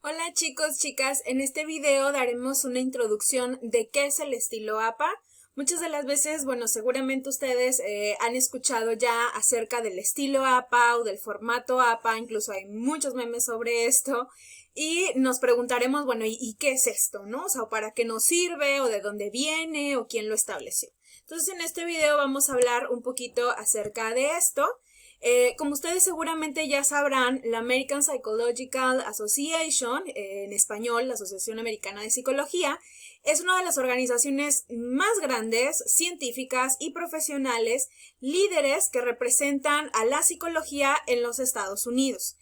Hola chicos, chicas, en este video daremos una introducción de qué es el estilo APA. Muchas de las veces, seguramente ustedes han escuchado ya acerca del estilo APA o del formato APA, incluso hay muchos memes sobre esto, y nos preguntaremos, ¿y qué es esto, no? O sea, ¿para qué nos sirve, o de dónde viene, o quién lo estableció? Entonces, en este video vamos a hablar un poquito acerca de esto. Como ustedes seguramente ya sabrán, la American Psychological Association, en español, la Asociación Americana de Psicología, es una de las organizaciones más grandes, científicas y profesionales, líderes que representan a la psicología en los Estados Unidos.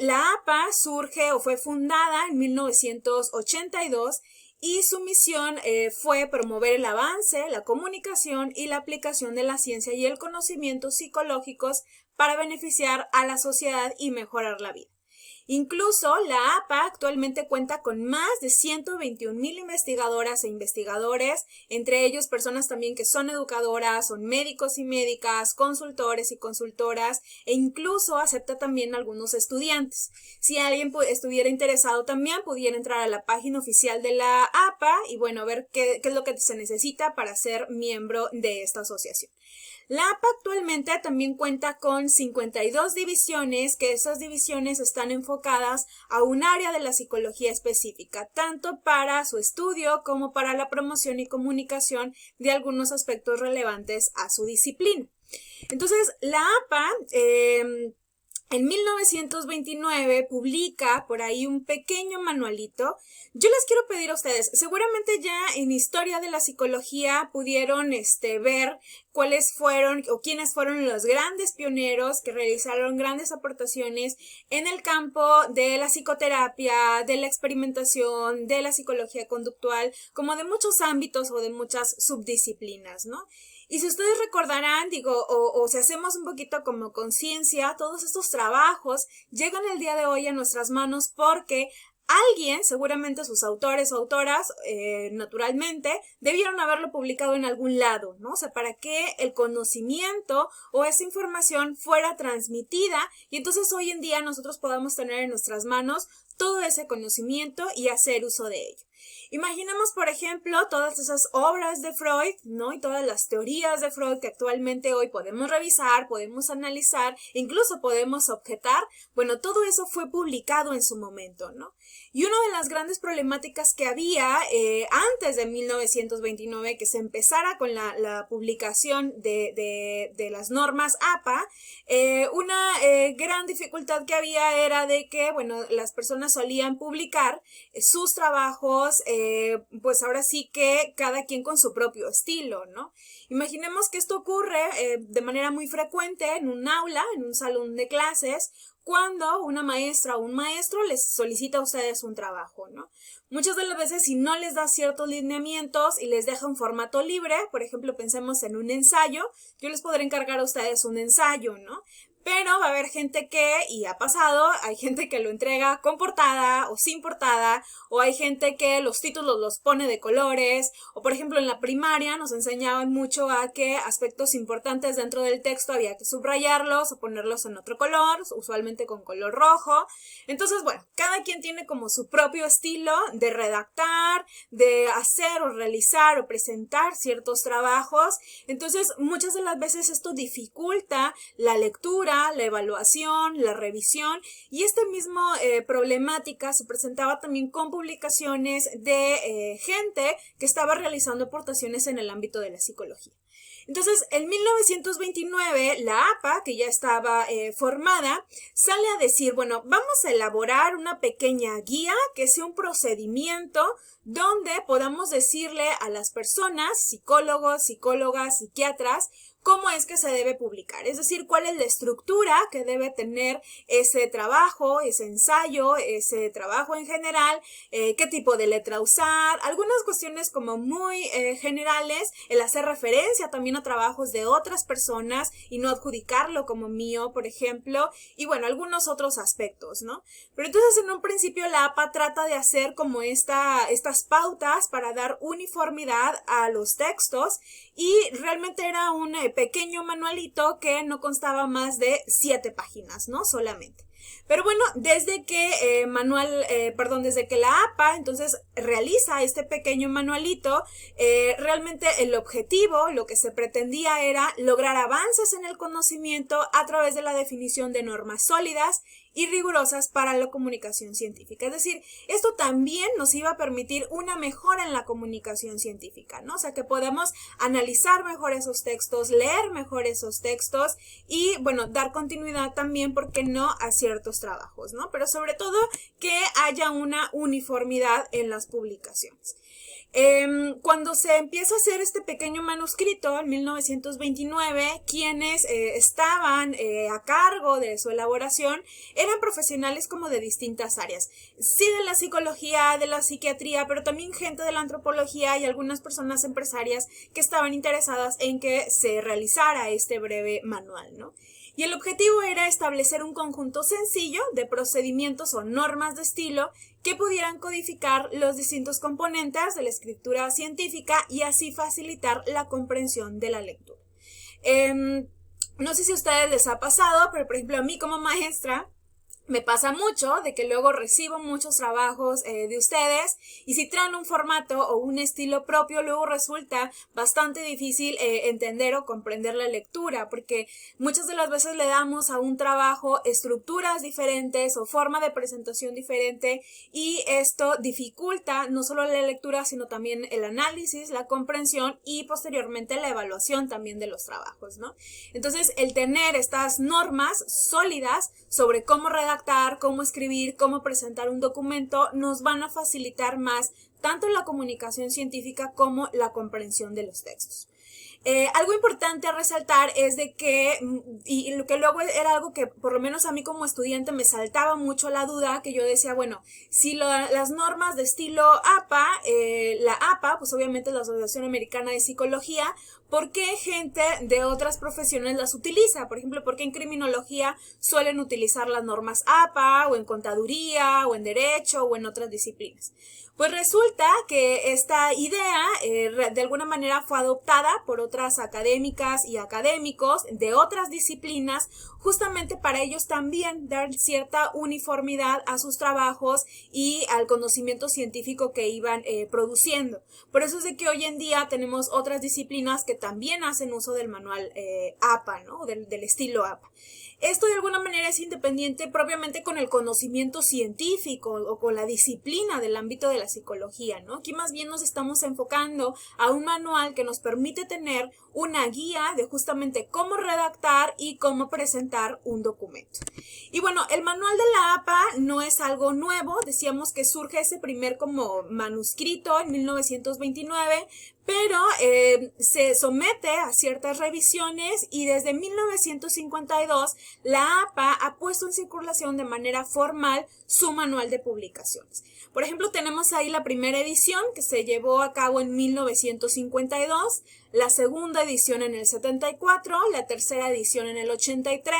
La APA surge o fue fundada en 1982 y su misión fue promover el avance, la comunicación y la aplicación de la ciencia y el conocimiento psicológicos para beneficiar a la sociedad y mejorar la vida. Incluso la APA actualmente cuenta con más de 121,000 investigadoras e investigadores, entre ellos personas también que son educadoras, son médicos y médicas, consultores y consultoras, e incluso acepta también algunos estudiantes. Si alguien estuviera interesado también pudiera entrar a la página oficial de la APA y ver qué es lo que se necesita para ser miembro de esta asociación. La APA actualmente también cuenta con 52 divisiones, que esas divisiones están enfocadas a un área de la psicología específica, tanto para su estudio como para la promoción y comunicación de algunos aspectos relevantes a su disciplina. Entonces, la APA en 1929 publica por ahí un pequeño manualito. Yo les quiero pedir a ustedes, seguramente ya en Historia de la Psicología pudieron ver cuáles fueron o quiénes fueron los grandes pioneros que realizaron grandes aportaciones en el campo de la psicoterapia, de la experimentación, de la psicología conductual, como de muchos ámbitos o de muchas subdisciplinas, ¿no? Y si ustedes recordarán, o si hacemos un poquito como conciencia, todos estos trabajos llegan el día de hoy a nuestras manos porque alguien, seguramente sus autores o autoras, naturalmente, debieron haberlo publicado en algún lado, ¿no? O sea, para que el conocimiento o esa información fuera transmitida y entonces hoy en día nosotros podamos tener en nuestras manos todo ese conocimiento y hacer uso de ello. Imaginemos, por ejemplo, todas esas obras de Freud, ¿no? Y todas las teorías de Freud que actualmente hoy podemos revisar, podemos analizar, incluso podemos objetar. Todo eso fue publicado en su momento, ¿no? Y una de las grandes problemáticas que había antes de 1929, que se empezara con la publicación de las normas APA, una gran dificultad que había era de que, las personas solían publicar sus trabajos, pues ahora sí que cada quien con su propio estilo, ¿no? Imaginemos que esto ocurre de manera muy frecuente en un aula, en un salón de clases, cuando una maestra o un maestro les solicita a ustedes un trabajo, ¿no? Muchas de las veces, si no les da ciertos lineamientos y les deja un formato libre, por ejemplo, pensemos en un ensayo, yo les podré encargar a ustedes un ensayo, ¿no? Pero va a haber gente y ha pasado, hay gente que lo entrega con portada o sin portada, o hay gente que los títulos los pone de colores, o por ejemplo en la primaria nos enseñaban mucho a que aspectos importantes dentro del texto había que subrayarlos o ponerlos en otro color, usualmente con color rojo. Entonces, cada quien tiene como su propio estilo de redactar, de hacer o realizar o presentar ciertos trabajos. Entonces, muchas de las veces esto dificulta la lectura, la evaluación, la revisión, y esta misma problemática se presentaba también con publicaciones de gente que estaba realizando aportaciones en el ámbito de la psicología. Entonces, en 1929, la APA, que ya estaba formada, sale a decir, vamos a elaborar una pequeña guía que sea un procedimiento donde podamos decirle a las personas, psicólogos, psicólogas, psiquiatras, cómo es que se debe publicar, es decir, cuál es la estructura que debe tener ese trabajo, ese ensayo, ese trabajo en general, qué tipo de letra usar, algunas cuestiones como muy generales, el hacer referencia también a trabajos de otras personas y no adjudicarlo como mío, por ejemplo, y algunos otros aspectos, ¿no? Pero entonces en un principio la APA trata de hacer como estas pautas para dar uniformidad a los textos y realmente era un pequeño manualito que no constaba más de 7 páginas, ¿no? Solamente. Pero bueno, desde que desde que la APA entonces realiza este pequeño manualito, realmente el objetivo, lo que se pretendía era lograr avances en el conocimiento a través de la definición de normas sólidas y rigurosas para la comunicación científica. Es decir, esto también nos iba a permitir una mejora en la comunicación científica, ¿no? O sea, que podamos analizar mejor esos textos, leer mejor esos textos y, bueno, dar continuidad también, ¿por qué no?, a ciertos trabajos, ¿no? Pero sobre todo que haya una uniformidad en las publicaciones. Cuando se empieza a hacer este pequeño manuscrito en 1929, quienes estaban a cargo de su elaboración eran profesionales como de distintas áreas, sí de la psicología, de la psiquiatría, pero también gente de la antropología y algunas personas empresarias que estaban interesadas en que se realizara este breve manual, ¿no? Y el objetivo era establecer un conjunto sencillo de procedimientos o normas de estilo que pudieran codificar los distintos componentes de la escritura científica y así facilitar la comprensión de la lectura. No sé si a ustedes les ha pasado, pero por ejemplo a mí como maestra me pasa mucho de que luego recibo muchos trabajos de ustedes y si traen un formato o un estilo propio, luego resulta bastante difícil entender o comprender la lectura, porque muchas de las veces le damos a un trabajo estructuras diferentes o forma de presentación diferente y esto dificulta no solo la lectura, sino también el análisis, la comprensión y posteriormente la evaluación también de los trabajos, ¿no? Entonces, el tener estas normas sólidas sobre cómo redactar, cómo escribir, cómo presentar un documento, nos van a facilitar más tanto la comunicación científica como la comprensión de los textos. Algo importante a resaltar es de que, y lo que luego era algo que por lo menos a mí como estudiante me saltaba mucho la duda, que yo decía, bueno, si las normas de estilo APA, la APA, pues obviamente es la Asociación Americana de Psicología, ¿por qué gente de otras profesiones las utiliza? Por ejemplo, ¿por qué en criminología suelen utilizar las normas APA, o en contaduría, o en derecho, o en otras disciplinas? Pues resulta que esta idea de alguna manera fue adoptada por otras académicas y académicos de otras disciplinas, justamente para ellos también dar cierta uniformidad a sus trabajos y al conocimiento científico que iban produciendo. Por eso es de que hoy en día tenemos otras disciplinas que también hacen uso del manual APA, ¿no? Del estilo APA. Esto de alguna manera es independiente propiamente con el conocimiento científico o con la disciplina del ámbito de la psicología, ¿no? Aquí más bien nos estamos enfocando a un manual que nos permite tener una guía de justamente cómo redactar y cómo presentar un documento. Y bueno, el manual de la APA no es algo nuevo, decíamos que surge ese primer como manuscrito en 1929, pero se somete a ciertas revisiones y desde 1952 la APA ha puesto en circulación de manera formal su manual de publicaciones. Por ejemplo, tenemos ahí la primera edición que se llevó a cabo en 1952, la segunda edición en el 74, la tercera edición en el 83,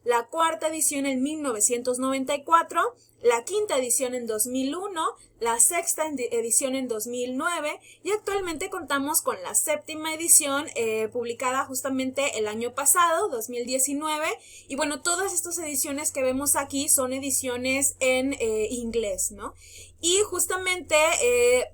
la cuarta edición en 1994, la quinta edición en 2001, la sexta edición en 2009 y actualmente contamos con la séptima edición publicada justamente el año pasado, 2019. Y bueno, todas estas ediciones que vemos aquí son ediciones en inglés, ¿no? Y justamente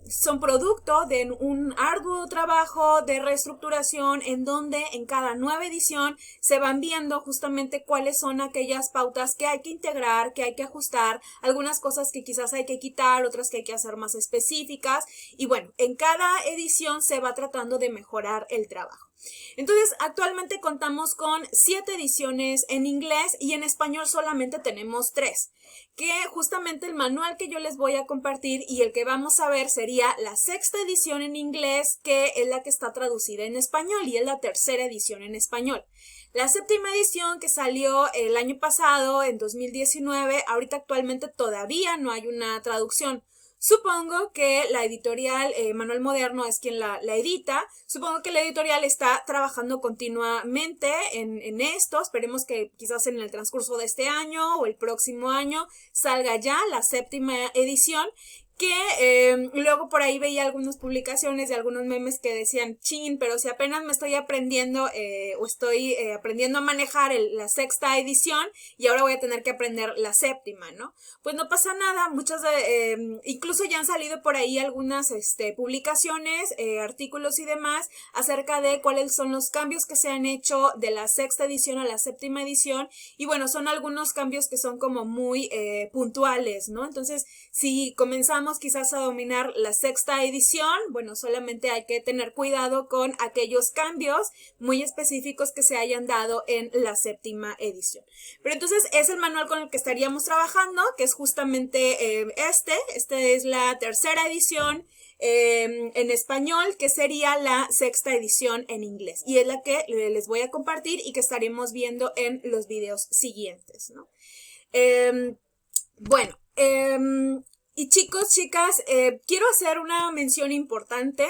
son producto de un arduo trabajo de reestructuración en donde en cada nueva edición se van viendo justamente cuáles son aquellas pautas que hay que integrar, que hay que ajustar, algunas cosas que quizás hay que quitar, otras que hay que hacer más específicas. Y bueno, en cada edición se va tratando de mejorar el trabajo. Entonces, actualmente contamos con 7 ediciones en inglés y en español solamente tenemos 3, que justamente el manual que yo les voy a compartir y el que vamos a ver sería la sexta edición en inglés, que es la que está traducida en español y es la tercera edición en español. La séptima edición que salió el año pasado, en 2019, ahorita actualmente todavía no hay una traducción. Supongo que la editorial Manual Moderno es quien la edita. Supongo que la editorial está trabajando continuamente en esto. Esperemos que quizás en el transcurso de este año o el próximo año salga ya la séptima edición, que luego por ahí veía algunas publicaciones de algunos memes que decían, chin, pero si apenas me estoy aprendiendo o estoy aprendiendo a manejar la sexta edición y ahora voy a tener que aprender la séptima, ¿no? Pues no pasa nada, incluso ya han salido por ahí algunas publicaciones, artículos y demás acerca de cuáles son los cambios que se han hecho de la sexta edición a la séptima edición, y bueno, son algunos cambios que son como muy puntuales, ¿no? Entonces, si comenzamos quizás a dominar la sexta edición, bueno, solamente hay que tener cuidado con aquellos cambios muy específicos que se hayan dado en la séptima edición. Pero entonces es el manual con el que estaríamos trabajando, que es justamente este es la tercera edición en español, que sería la sexta edición en inglés, y es la que les voy a compartir y que estaremos viendo en los videos siguientes, ¿no? Bueno, y chicos, chicas, quiero hacer una mención importante.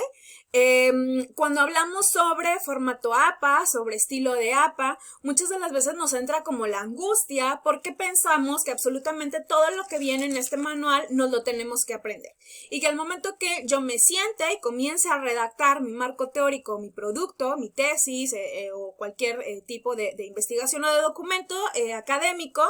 Cuando hablamos sobre formato APA, sobre estilo de APA, muchas de las veces nos entra como la angustia porque pensamos que absolutamente todo lo que viene en este manual nos lo tenemos que aprender, y que al momento que yo me siente y comience a redactar mi marco teórico, mi producto, mi tesis o cualquier tipo de investigación o de documento académico,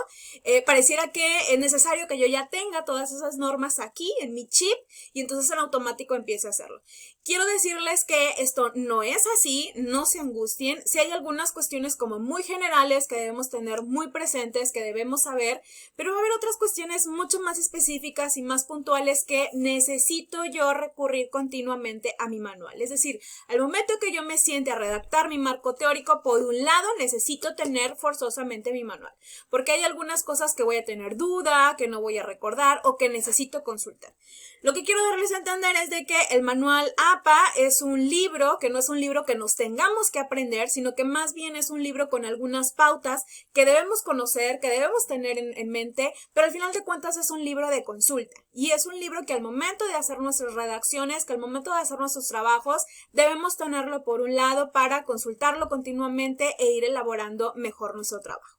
pareciera que es necesario que yo ya tenga todas esas normas aquí en mi chip y entonces en automático empiece a hacerlo. Quiero decirles que esto no es así, no se angustien. Sí hay algunas cuestiones como muy generales que debemos tener muy presentes, que debemos saber, pero va a haber otras cuestiones mucho más específicas y más puntuales que necesito yo recurrir continuamente a mi manual. Es decir, al momento que yo me siente a redactar mi marco teórico, por un lado necesito tener forzosamente mi manual, porque hay algunas cosas que voy a tener duda, que no voy a recordar o que necesito consultar. Lo que quiero darles a entender es de que el manual APA es un libro, que no es un libro que nos tengamos que aprender, sino que más bien es un libro con algunas pautas que debemos conocer, que debemos tener en mente, pero al final de cuentas es un libro de consulta. Y es un libro que al momento de hacer nuestras redacciones, que al momento de hacer nuestros trabajos, debemos tenerlo por un lado para consultarlo continuamente e ir elaborando mejor nuestro trabajo.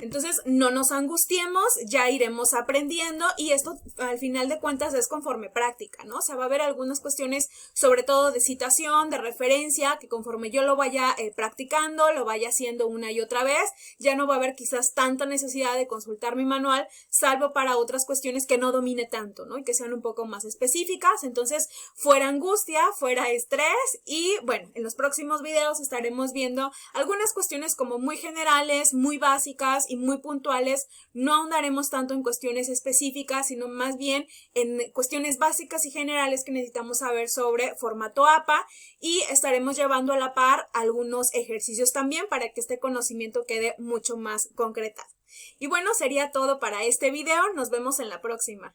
Entonces, no nos angustiemos, ya iremos aprendiendo, y esto al final de cuentas es conforme práctica, ¿no? O sea, va a haber algunas cuestiones, sobre todo de citación, de referencia, que conforme yo lo vaya practicando, lo vaya haciendo una y otra vez, ya no va a haber quizás tanta necesidad de consultar mi manual, salvo para otras cuestiones que no domine tanto, ¿no? Y que sean un poco más específicas. Entonces, fuera angustia, fuera estrés, y bueno, en los próximos videos estaremos viendo algunas cuestiones como muy generales, muy básicas y muy puntuales. No ahondaremos tanto en cuestiones específicas, sino más bien en cuestiones básicas y generales que necesitamos saber sobre formato APA, y estaremos llevando a la par algunos ejercicios también para que este conocimiento quede mucho más concretado. Y bueno, sería todo para este video. Nos vemos en la próxima.